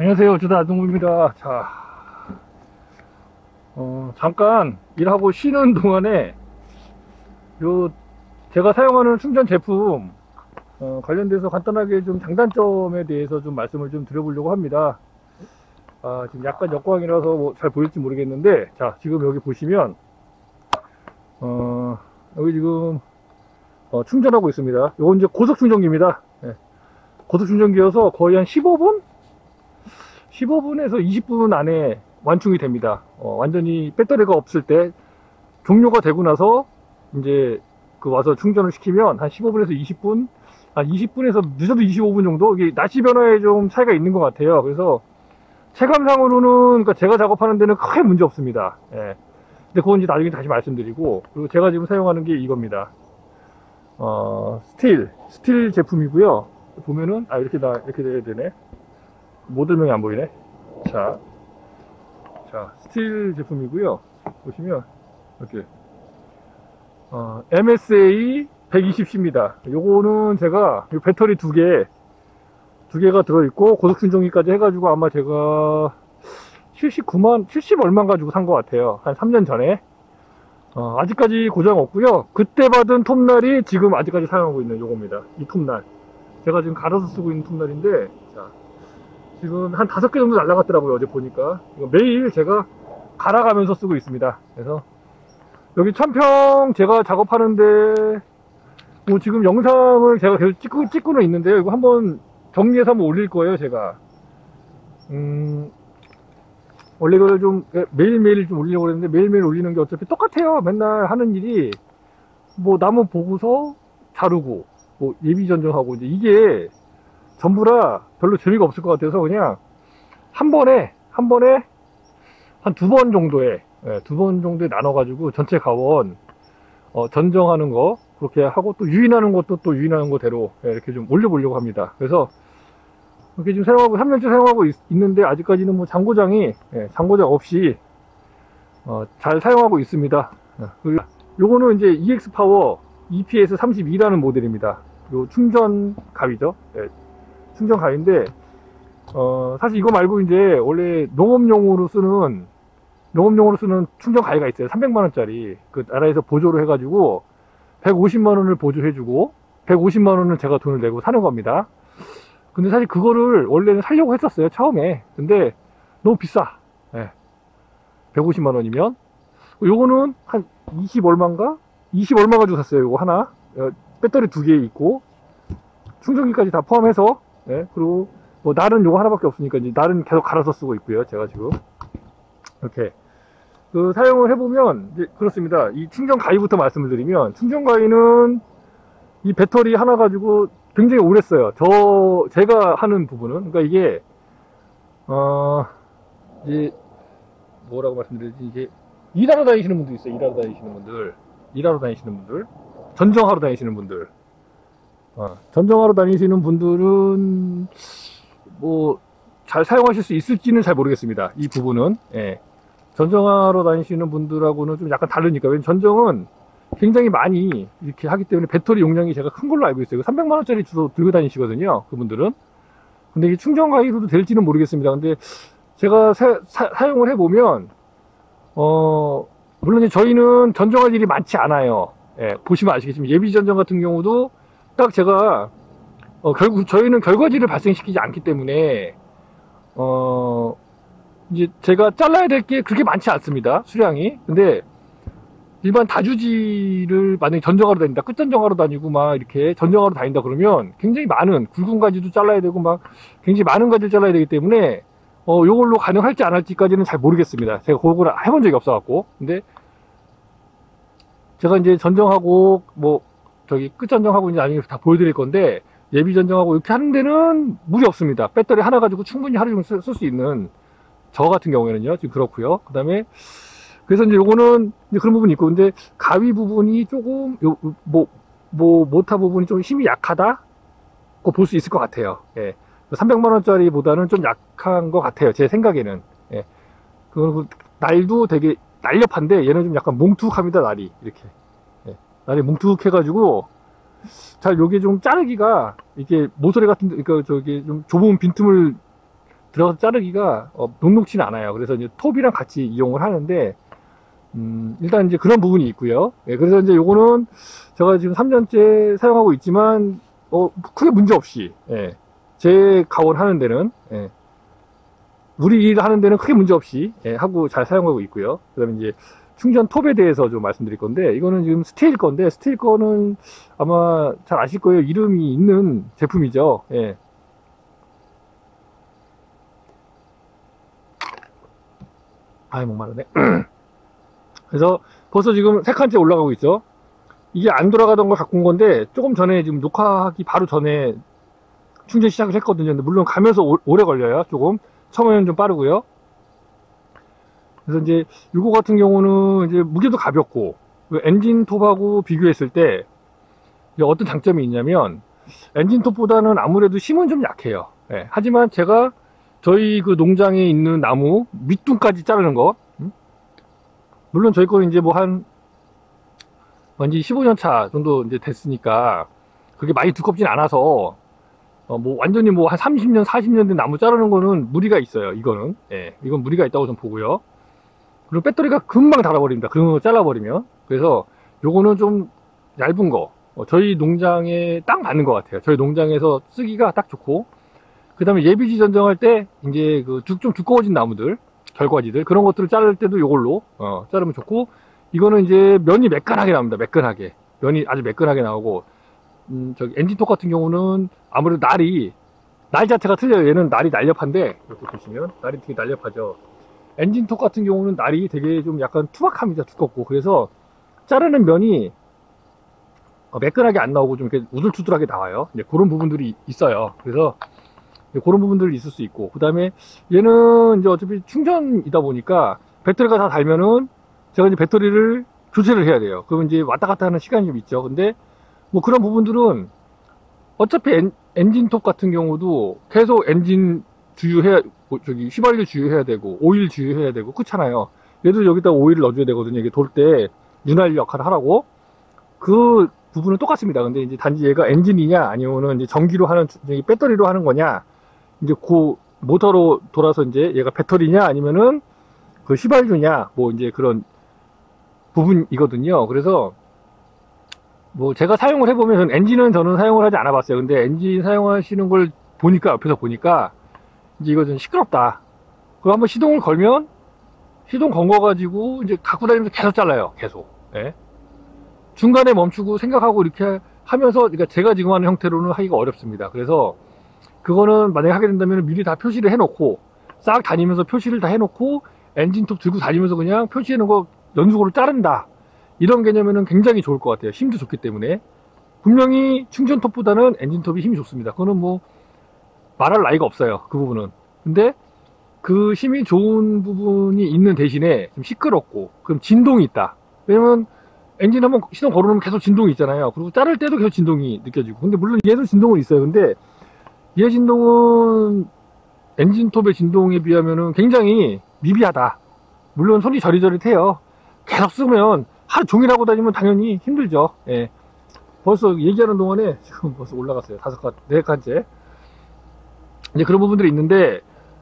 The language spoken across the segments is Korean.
안녕하세요. 주다 아동부입니다. 자, 잠깐 일하고 쉬는 동안에 요 제가 사용하는 충전 제품 관련돼서 간단하게 좀 장단점에 대해서 좀 말씀을 좀 드려보려고 합니다. 지금 약간 역광이라서 뭐 잘 보일지 모르겠는데, 자, 지금 여기 보시면 여기 지금 충전하고 있습니다. 이건 이제 고속 충전기입니다. 네. 고속 충전기여서 거의 한 15분에서 20분 안에 완충이 됩니다. 완전히 배터리가 없을 때 종료가 되고 나서 이제 와서 충전을 시키면 한 15분에서 20분, 한 20분에서 늦어도 25분 정도, 이게 날씨 변화에 좀 차이가 있는 것 같아요. 그래서 체감상으로는, 그러니까 제가 작업하는 데는 크게 문제 없습니다. 예. 근데 그건 이제 나중에 다시 말씀드리고, 그리고 제가 지금 사용하는 게 이겁니다. 스틸 제품이고요. 보면은 이렇게 돼야 되네. 모델명이 안 보이네. 자, 스틸 제품이고요. 보시면 이렇게 MSA 120C입니다. 요거는 제가 배터리 두 개가 들어있고 고속 충전기까지 해가지고 아마 제가 70 얼마 가지고 산 것 같아요. 한 3년 전에. 아직까지 고장 없고요. 그때 받은 톱날이 지금 아직까지 사용하고 있는 요겁니다. 이 톱날. 제가 지금 갈아서 쓰고 있는 톱날인데, 자, 지금 한 5개 정도 날라갔더라고요. 어제 보니까. 이거 매일 제가 갈아가면서 쓰고 있습니다. 그래서 여기 천평 제가 작업하는데 뭐 지금 영상을 제가 계속 찍고는 있는데요. 이거 한번 정리해서 한번 올릴 거예요. 제가 원래 이걸 좀 매일매일 좀 올리려고 했는데 매일매일 올리는 게 어차피 똑같아요. 맨날 하는 일이 뭐 나무 보고서 자르고 뭐 예비 전정하고 이제 이게 전부라 별로 재미가 없을 것 같아서 그냥 한 번에 한 두 번 정도에 두 번 정도에 나눠 가지고 전체 가원 전정하는 거 그렇게 하고 또 유인하는 것도 또 유인하는 거대로 이렇게 좀 올려보려고 합니다. 그래서 이렇게 지금 사용하고 3년째 사용하고 있는데 아직까지는 뭐 장고장 없이 잘 사용하고 있습니다. 그리고 요거는 이제 EX 파워 EPS 32라는 모델입니다. 요 충전 가위죠. 충전 가위인데 사실 이거 말고 이제 원래 농업용으로 쓰는 충전 가위가 있어요. 300만원짜리 그 나라에서 보조를 해가지고 150만원을 보조해주고 150만원은 제가 돈을 내고 사는 겁니다. 근데 사실 그거를 원래는 사려고 했었어요. 처음에. 근데 너무 비싸. 150만원이면 요거는 한 20 얼마인가? 20 얼마 가지고 샀어요. 요거 하나. 배터리 2개 있고 충전기까지 다 포함해서. 그리고 뭐 날은 요거 하나밖에 없으니까 이제 날은 계속 갈아서 쓰고 있고요. 제가 지금 이렇게 사용을 해보면 이제 그렇습니다. 이 충전 가위부터 말씀을 드리면 충전 가위는 이 배터리 하나 가지고 굉장히 오래 써요. 제가 하는 부분은 그러니까 이게 이제 뭐라고 말씀드리지, 이게 일하러 다니시는 분도 있어요. 일하러 다니시는 분들, 전정하러 다니시는 분들. 전정하러 다니시는 분들은 뭐 잘 사용하실 수 있을지는 잘 모르겠습니다. 이 부분은. 전정하러 다니시는 분들하고는 좀 약간 다르니까. 왜냐면 전정은 굉장히 많이 이렇게 하기 때문에 배터리 용량이 제가 큰 걸로 알고 있어요. 300만원짜리 주로 들고 다니시거든요. 그분들은. 근데 이게 충전 가위로도 될지는 모르겠습니다. 근데 제가 사용을 해보면 물론 저희는 전정할 일이 많지 않아요. 보시면 아시겠지만 예비 전정 같은 경우도 딱 제가 결국 저희는 결과지를 발생시키지 않기 때문에 이제 제가 잘라야 될 게 그렇게 많지 않습니다. 수량이. 근데 일반 다주지를 만약에 전정하러 다닌다, 끝전정하러 다니고 막 이렇게 전정하러 다닌다 그러면 굉장히 많은 굵은 가지도 잘라야 되고 막 굉장히 많은 가지를 잘라야 되기 때문에 요걸로 가능할지 안 할지까지는 잘 모르겠습니다. 제가 그걸 해본 적이 없어갖고. 근데 제가 이제 전정하고 뭐 끝전정하고 이제 나중에 다 보여드릴 건데 예비 전정하고 이렇게 하는 데는 무리 없습니다. 배터리 하나 가지고 충분히 하루 종일 쓸 수 있는 저 같은 경우에는요. 지금 그렇고요. 그 다음에 그래서 이제 요거는 이제 그런 부분이 있고, 근데 가위 부분이 조금 모타 부분이 좀 힘이 약하다고 볼 수 있을 것 같아요. 300만원짜리보다는 좀 약한 것 같아요. 제 생각에는. 그 날도 되게 날렵한데 얘는 좀 약간 뭉툭합니다. 날이 이렇게. 날이 뭉툭해가지고 잘 요게 좀 자르기가 이게 모서리 같은 그러니까 저기 좀 좁은 빈틈을 들어가서 자르기가 녹록지는 않아요. 그래서 이제 톱이랑 같이 이용을 하는데 일단 이제 그런 부분이 있고요. 예, 그래서 이제 요거는 제가 지금 3년째 사용하고 있지만 크게 문제 없이, 예, 제 가원 하는 데는, 예, 우리 일 하는 데는 크게 문제 없이, 예, 하고 잘 사용하고 있고요. 그 다음에 이제 충전 톱에 대해서 좀 말씀드릴 건데, 이거는 지금 스테일 건데, 스테일 거는 아마 잘 아실 거예요. 이름이 있는 제품이죠. 예. 아이, 목마르네. 그래서 벌써 지금 3칸째 올라가고 있죠. 이게 안 돌아가던 걸 갖고 온 건데, 조금 전에 지금 녹화하기 바로 전에 충전 시작을 했거든요. 근데 물론 가면서 오래 걸려요. 조금. 처음에는 좀 빠르고요. 그래서 이제 이거 같은 경우는 이제 무게도 가볍고, 엔진 톱하고 비교했을 때 어떤 장점이 있냐면, 엔진 톱보다는 아무래도 힘은 좀 약해요. 예, 하지만 제가 저희 그 농장에 있는 나무 밑둥까지 자르는 거, 물론 저희 거는 이제 뭐 완전 15년 차 정도 이제 됐으니까 그게 많이 두껍진 않아서 뭐 완전히 뭐 한 30년 40년 된 나무 자르는 거는 무리가 있어요. 이거는, 예, 이건 무리가 있다고 좀 보고요. 그리고 배터리가 금방 닳아버립니다. 그런 거 잘라버리면. 그래서 요거는 좀 얇은 거, 저희 농장에 딱 맞는 것 같아요. 저희 농장에서 쓰기가 딱 좋고, 그 다음에 예비지 전정할 때 이제 그 좀 두꺼워진 나무들, 결과지들, 그런 것들을 자를 때도 요걸로 자르면 좋고, 이거는 이제 면이 매끈하게 나옵니다. 매끈하게, 면이 아주 매끈하게 나오고, 저기 엔진톱 같은 경우는 아무래도 날 자체가 틀려요. 얘는 날이 날렵한데, 이렇게 보시면 날이 되게 날렵하죠. 엔진톱 같은 경우는 날이 되게 좀 약간 투박합니다. 두껍고. 그래서 자르는 면이 매끈하게 안 나오고 좀 이렇게 우둘투둘하게 나와요. 이제 그런 부분들이 있어요. 그래서 그런 부분들이 있을 수 있고, 그 다음에 얘는 이제 어차피 충전이다 보니까 배터리가 다 달면은 제가 이제 배터리를 교체를 해야 돼요. 그러면 이제 왔다 갔다 하는 시간이 좀 있죠. 근데 뭐 그런 부분들은 어차피 엔진톱 같은 경우도 계속 엔진 주유해야, 저기 휘발유 주유해야 되고 오일 주유해야 되고 그렇잖아요. 얘도 여기다 오일을 넣어줘야 되거든요. 이게 돌 때 윤활유 역할을 하라고. 그 부분은 똑같습니다. 근데 이제 단지 얘가 엔진이냐 아니면은 이제 전기로 하는, 배터리로 하는 거냐, 이제 그 모터로 돌아서 이제 얘가 배터리냐 아니면은 그 휘발유냐, 뭐 이제 그런 부분이거든요. 그래서 뭐 제가 사용을 해보면, 엔진은 저는 사용을 하지 않아 봤어요. 근데 엔진 사용하시는 걸 보니까, 옆에서 보니까 이제 이거 좀 시끄럽다. 그럼 한번 시동을 걸면, 시동 건 거 가지고 이제 갖고 다니면서 계속 잘라요. 계속. 예. 중간에 멈추고 생각하고 이렇게 하면서, 그러니까 제가 지금 하는 형태로는 하기가 어렵습니다. 그래서 그거는 만약에 하게 된다면 미리 다 표시를 해놓고, 싹 다니면서 표시를 다 해놓고, 엔진톱 들고 다니면서 그냥 표시해놓은 거 연속으로 자른다, 이런 개념에는 굉장히 좋을 것 같아요. 힘도 좋기 때문에. 분명히 충전톱보다는 엔진톱이 힘이 좋습니다. 그거는 뭐 말할 나위가 없어요. 그 부분은. 근데 그 힘이 좋은 부분이 있는 대신에 좀 시끄럽고, 그럼 진동이 있다. 왜냐면 엔진 한번 시동 걸어놓으면 계속 진동이 있잖아요. 그리고 자를 때도 계속 진동이 느껴지고. 근데 물론 얘도 진동은 있어요. 근데 얘 진동은 엔진톱의 진동에 비하면은 굉장히 미비하다. 물론 손이 저리저릿해요. 계속 쓰면 하루 종일 하고 다니면 당연히 힘들죠. 예. 벌써 얘기하는 동안에 지금 벌써 올라갔어요. 4칸째. 이제 그런 부분들이 있는데,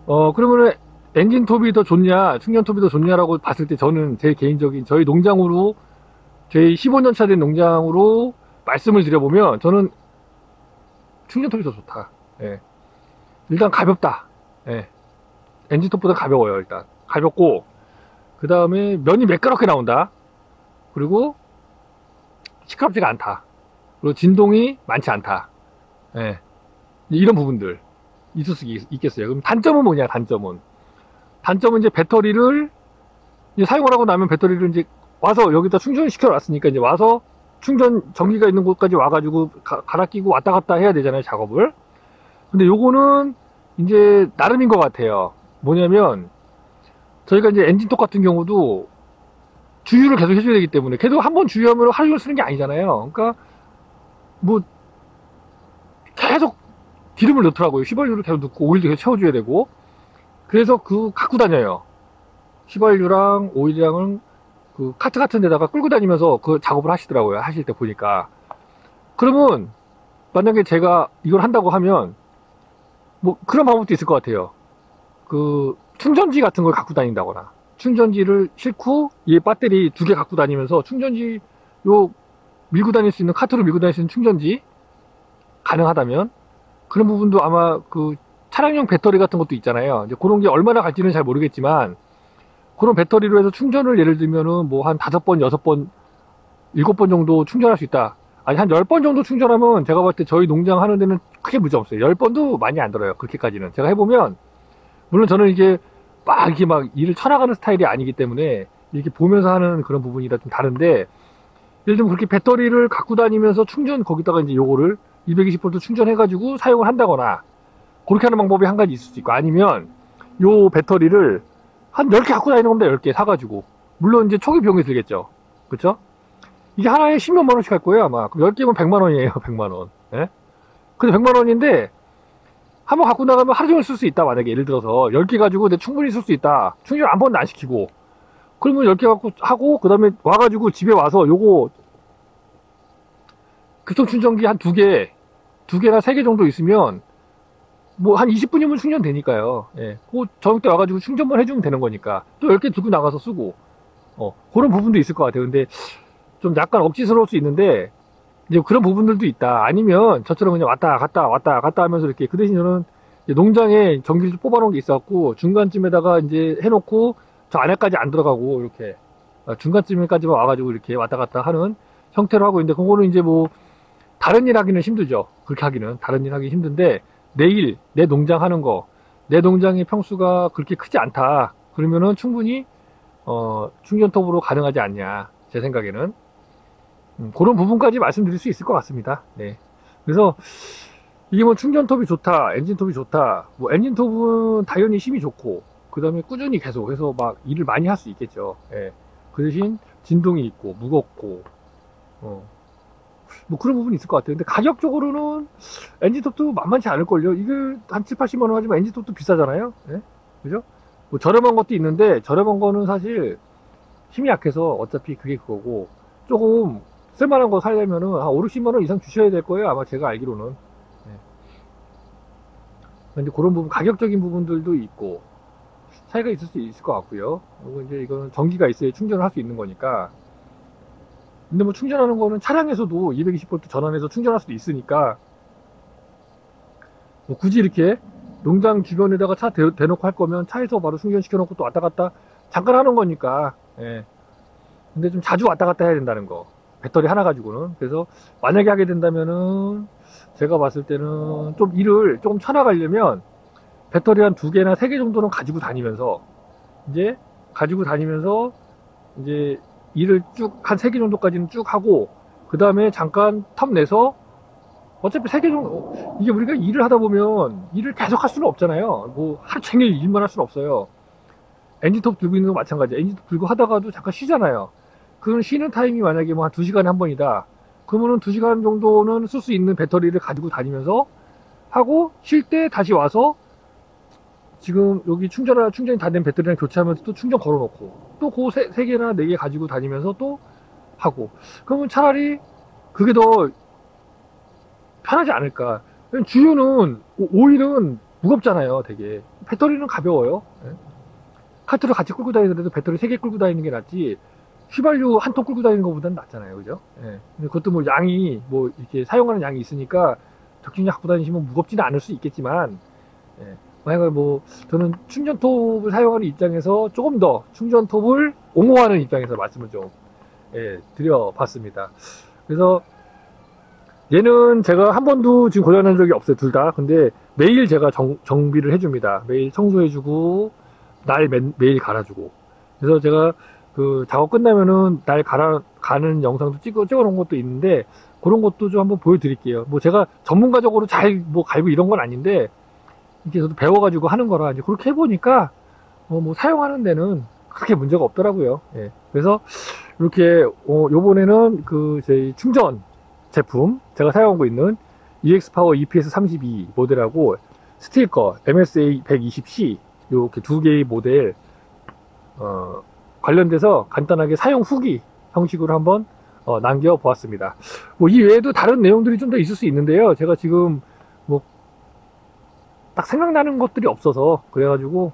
그러면은 엔진톱이 더 좋냐, 충전톱이 더 좋냐라고 봤을 때, 저는 제 개인적인, 저희 농장으로, 저희 15년 차 된 농장으로 말씀을 드려보면, 저는 충전톱이 더 좋다. 예. 일단 가볍다. 예. 엔진톱보다 가벼워요. 일단 가볍고, 그 다음에 면이 매끄럽게 나온다. 그리고 시끄럽지가 않다. 그리고 진동이 많지 않다. 예. 이런 부분들 있을 수 있겠어요. 그럼 단점은 뭐냐? 단점은 이제 배터리를 이제 사용을 하고 나면, 배터리를 이제 와서 여기다 충전을 시켜 놨으니까, 이제 와서 충전 전기가 있는 곳까지 와가지고 갈아 끼고 왔다 갔다 해야 되잖아요, 작업을. 근데 요거는 이제 나름인 것 같아요. 뭐냐면, 저희가 이제 엔진톱 같은 경우도 주유를 계속 해줘야 되기 때문에, 계속 한번 주유하면 하루 종일 쓰는 게 아니잖아요. 그러니까 뭐 계속 기름을 넣더라고요. 휘발유를 계속 넣고 오일도 계속 채워줘야 되고. 그래서 갖고 다녀요. 휘발유랑 오일이랑은 그 카트 같은 데다가 끌고 다니면서 그 작업을 하시더라고요. 하실 때 보니까. 그러면 만약에 제가 이걸 한다고 하면 뭐 그런 방법도 있을 것 같아요. 그 충전지 같은 걸 갖고 다닌다거나, 충전지를 싣고 이 배터리 2개 갖고 다니면서 충전지 요 밀고 다닐 수 있는, 카트로 밀고 다닐 수 있는 충전지 가능하다면, 그런 부분도 아마 그 차량용 배터리 같은 것도 있잖아요. 이제 그런 게 얼마나 갈지는 잘 모르겠지만, 그런 배터리로 해서 충전을 예를 들면은 뭐 한 5번, 6번, 7번 정도 충전할 수 있다. 아니, 한 10번 정도 충전하면 제가 봤을 때 저희 농장 하는 데는 크게 문제 없어요. 10번도 많이 안 들어요. 그렇게까지는. 제가 해보면, 물론 저는 이게 막 이렇게 막 일을 쳐나가는 스타일이 아니기 때문에 이렇게 보면서 하는 그런 부분이라 좀 다른데, 예를 들면 그렇게 배터리를 갖고 다니면서 충전, 거기다가 이제 요거를 220V 충전해가지고 사용을 한다거나, 그렇게 하는 방법이 한 가지 있을 수 있고, 아니면 요 배터리를 한 10개 갖고 다니는 겁니다. 10개 사가지고. 물론 이제 초기 비용이 들겠죠. 그쵸? 이게 하나에 10몇만 원씩 할 거예요, 아마. 그럼 10개면 100만 원이에요, 100만 원. 예? 근데 100만 원인데, 한번 갖고 나가면 하루 종일 쓸 수 있다, 만약에. 예를 들어서 10개 가지고 내 충분히 쓸 수 있다. 충전 한 번도 안 시키고. 그러면 10개 갖고 하고, 그 다음에 와가지고 집에 와서 요거, 급속 충전기 한 2개, 2개나 3개 정도 있으면, 뭐 한 20분이면 충전되니까요. 예. 그 저녁 때 와가지고 충전만 해주면 되는 거니까. 또 10개 들고 나가서 쓰고. 그런 부분도 있을 것 같아요. 근데 좀 약간 억지스러울 수 있는데, 이제 그런 부분들도 있다. 아니면 저처럼 그냥 왔다 갔다 하면서 이렇게, 그 대신 저는 이제 농장에 전기를 좀 뽑아놓은 게 있어갖고 중간쯤에다가 이제 해놓고 저 안에까지 안 들어가고 이렇게 중간쯤에까지만 와가지고 이렇게 왔다 갔다 하는 형태로 하고 있는데, 그거는 이제 뭐 다른 일 하기는 힘들죠. 그렇게 하기는 다른 일 하기 힘든데, 내일 내 농장 하는 거, 내 농장의 평수가 그렇게 크지 않다 그러면은 충분히 충전톱으로 가능하지 않냐, 제 생각에는. 그런 부분까지 말씀드릴 수 있을 것 같습니다. 네. 그래서 이게 뭐 충전톱이 좋다, 엔진톱이 좋다, 뭐 엔진톱은 당연히 힘이 좋고, 그 다음에 꾸준히 계속 해서 막 일을 많이 할 수 있겠죠. 예. 그 대신 진동이 있고 무겁고 뭐 그런 부분이 있을 것 같아요. 근데 가격적으로는 엔진톱도 만만치 않을걸요. 이게 한 7, 80만 원 하지만 엔진톱도 비싸잖아요. 예? 그죠? 뭐 저렴한 것도 있는데, 저렴한 거는 사실 힘이 약해서 어차피 그게 그거고, 조금 쓸만한 거 사려면은 한 5, 60만 원 이상 주셔야 될 거예요, 아마 제가 알기로는. 예. 근데 그런 부분, 가격적인 부분들도 있고 차이가 있을 수 있을 것 같고요. 그리고 이제 이거는 전기가 있어야 충전을 할 수 있는 거니까. 근데 뭐 충전하는 거는 차량에서도 220V 전환해서 충전할 수도 있으니까, 뭐 굳이 이렇게 농장 주변에다가 차 대놓고 할 거면 차에서 바로 충전시켜 놓고 또 왔다 갔다 잠깐 하는 거니까. 예. 근데 좀 자주 왔다 갔다 해야 된다는 거, 배터리 하나 가지고는. 그래서 만약에 하게 된다면은 제가 봤을 때는 좀 일을 조금 쳐나가려면 배터리 한 2개나 3개 정도는 가지고 다니면서 이제 일을 쭉 한 3개 정도까지는 쭉 하고, 그 다음에 잠깐 텀 내서, 어차피 3개 정도, 이게 우리가 일을 하다 보면 일을 계속 할 수는 없잖아요. 뭐 하루 종일 일만 할 수는 없어요. 엔진톱 들고 있는 거 마찬가지예요. 엔진톱 들고 하다가도 잠깐 쉬잖아요. 그런 쉬는 타임이 만약에 뭐 한 2시간에 한 번이다 그러면은 2시간 정도는 쓸 수 있는 배터리를 가지고 다니면서 하고, 쉴 때 다시 와서 지금 여기 충전이 다 된 배터리랑 교체하면서 또 충전 걸어놓고, 또 그 3개나 4개 가지고 다니면서 또 하고, 그러면 차라리 그게 더 편하지 않을까. 주유는, 오일은 무겁잖아요, 되게. 배터리는 가벼워요. 예? 카트를 같이 끌고 다니더라도 배터리 3개 끌고 다니는 게 낫지, 휘발유 한 통 끌고 다니는 것보다는 낫잖아요, 그죠? 예. 근데 그것도 뭐 양이, 뭐 이렇게 사용하는 양이 있으니까 적당히 갖고 다니시면 무겁지는 않을 수 있겠지만, 예. 만약에 뭐 저는 충전톱을 사용하는 입장에서 조금 더 충전톱을 옹호하는 입장에서 말씀을 좀 드려봤습니다. 그래서 얘는 제가 한 번도 지금 고장난 적이 없어요, 둘 다. 근데 매일 제가 정비를 해줍니다. 매일 청소해주고 매일 갈아주고. 그래서 제가 그 작업 끝나면은 날 가는 영상도 찍어 놓은 것도 있는데, 그런 것도 좀 한번 보여드릴게요. 뭐 제가 전문가적으로 잘 뭐 갈고 이런 건 아닌데, 이렇게 저도 배워가지고 하는 거라 이제 그렇게 해보니까 뭐 사용하는 데는 크게 문제가 없더라고요. 예. 그래서 이렇게 요번에는 그 저희 충전 제품, 제가 사용하고 있는 EX파워 EPS32 모델하고 스틸 거 MSA 120C 이렇게 2개의 모델 관련돼서 간단하게 사용 후기 형식으로 한번 남겨보았습니다. 뭐 이 외에도 다른 내용들이 좀 더 있을 수 있는데요. 제가 지금 뭐 딱 생각나는 것들이 없어서 그래가지고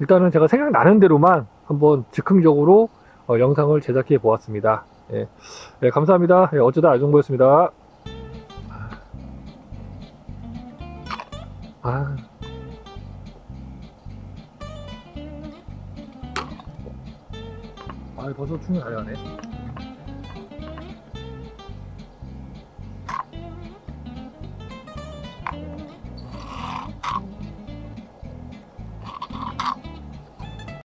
일단은 제가 생각나는 대로만 한번 즉흥적으로 영상을 제작해 보았습니다. 예. 예, 감사합니다. 예, 어쩌다 알정보였습니다. 아. 벌써 충분히 다 돼가네.